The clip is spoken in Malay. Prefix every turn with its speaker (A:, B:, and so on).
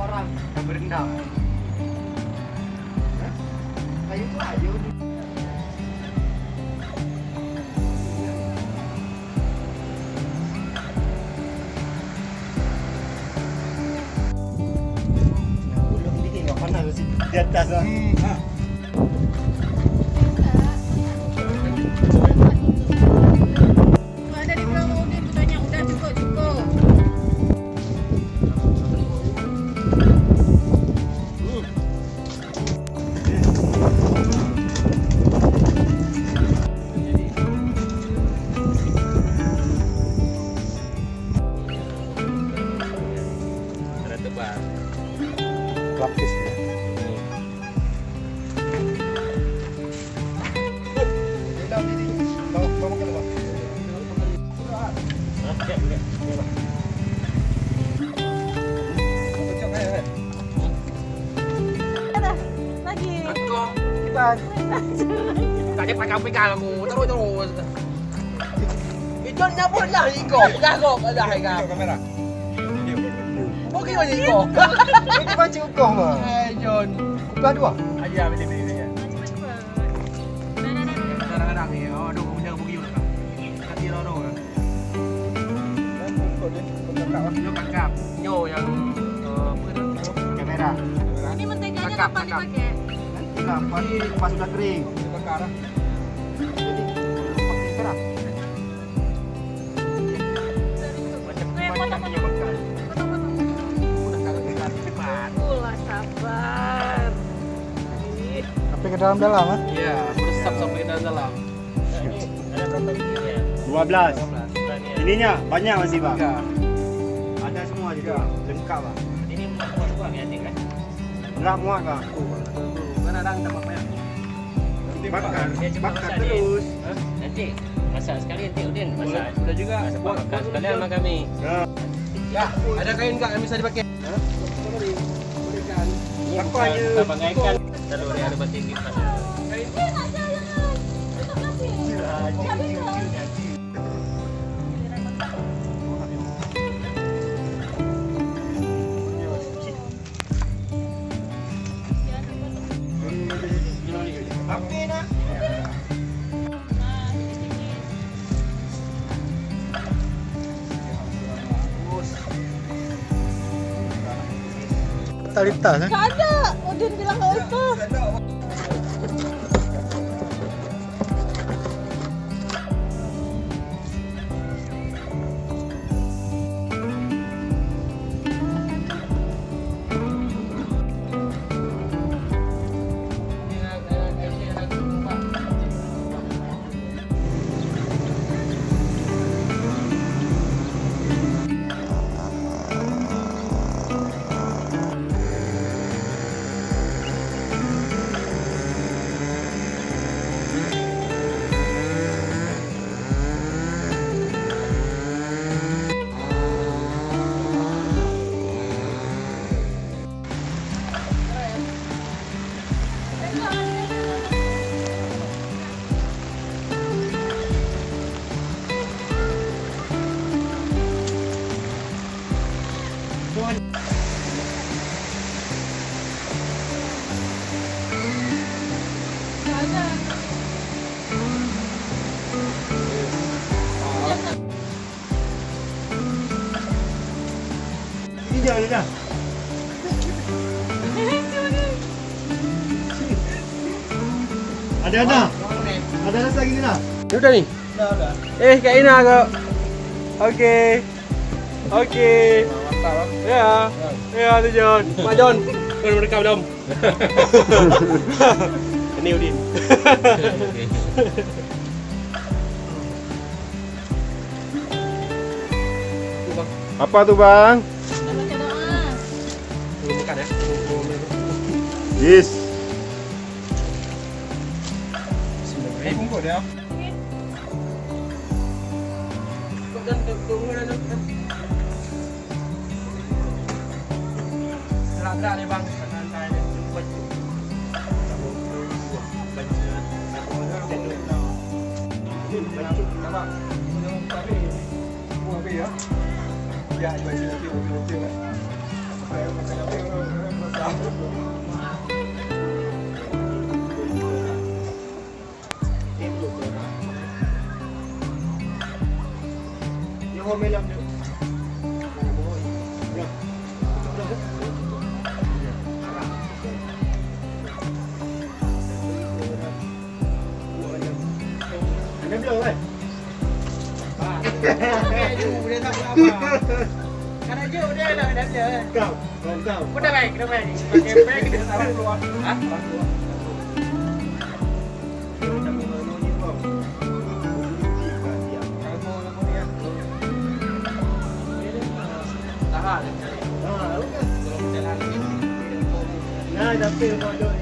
A: orang yang berenang. Kayu itu aja. Belum dikit nggak pernah sih di atas.
B: Ada di belakang mobil, katanya udah cukup.
C: Ada tebal.
A: Lapis ya.
B: Lagi.
C: Tanya pegang aku terus. Itu nyabut lah Iko. Gagok ada Ika.
A: Kamera.
C: Mungkin mana Iko.
A: Ini pancing ukong mah.
C: Hai John.
A: Kumpul dua.
C: Aja beli ya. Kadang-kadang ni, aduh punya pergi lah. Kati loro kan. Nyo kakap. Nyo yang apa tu?
A: Kamera.
B: Ini menteganya
C: Kakap,
B: kapan
C: kakap.
B: dipakai?
A: Nanti lah pas sudah kering.
C: Bakar.
A: Jadi pakai keras.
C: Macam
B: Potong-potong.
C: bakar.
B: Potong-potong.
C: Udah kakak cepat.
B: Ulah sabar. Ih,
A: Sampai ke dalam-dalam ah.
C: Iya, meresap sampai ke dalam.
D: Ada berapa bijinya?
A: 12. Ininya banyak masih bang.
C: Tiga.
A: Ada semua juga. Lengkap bang.
D: Ini muat uang ya, Tik kan?
A: Enggak muat bang.
C: Kan ada tambah banyak.
A: Bakar,
D: Dia cuma
A: bakar
D: masak dia.
A: terus.
D: Nanti masak sekali nanti Udin masak.
C: Sudah juga.
D: Masak
C: Buat
D: makan sekalian sama kami.
C: Ya, ada kain enggak yang bisa dipakai?
D: Ini
A: Apa
D: bukan
A: je?
D: tak bagaikan telur yang ada tinggi pasal.
B: jangan, jangan. Tetap kasih.
A: Api nak. Talitas eh?
B: Gak ada. Udin bilang gak usah. Gak ada.
A: Ini dia ni dah. Ada. Ada rasa gini dah.
C: Ini udah nih?
A: Dah.
C: Kak Ina kok. Oke.
A: Mantap.
C: Ya tu John. Mak John. Kau merekam dom. Ini Udin.
A: Apa tu bang?
B: Udah baca doa.
C: Bukan ya?
A: Yes.
C: Bungkus dia. Gerak-gerak ni bang. Santai ni.
A: Yung humilam nyo. Ano blow kan?
C: Dia tak apa. Karena dia udah lah dah dia.
A: Kau, kau.
C: Udah baik, udah baik. Pakai bag dia taruh keluar. Hah? Tahan.
A: Nah, dah feel kau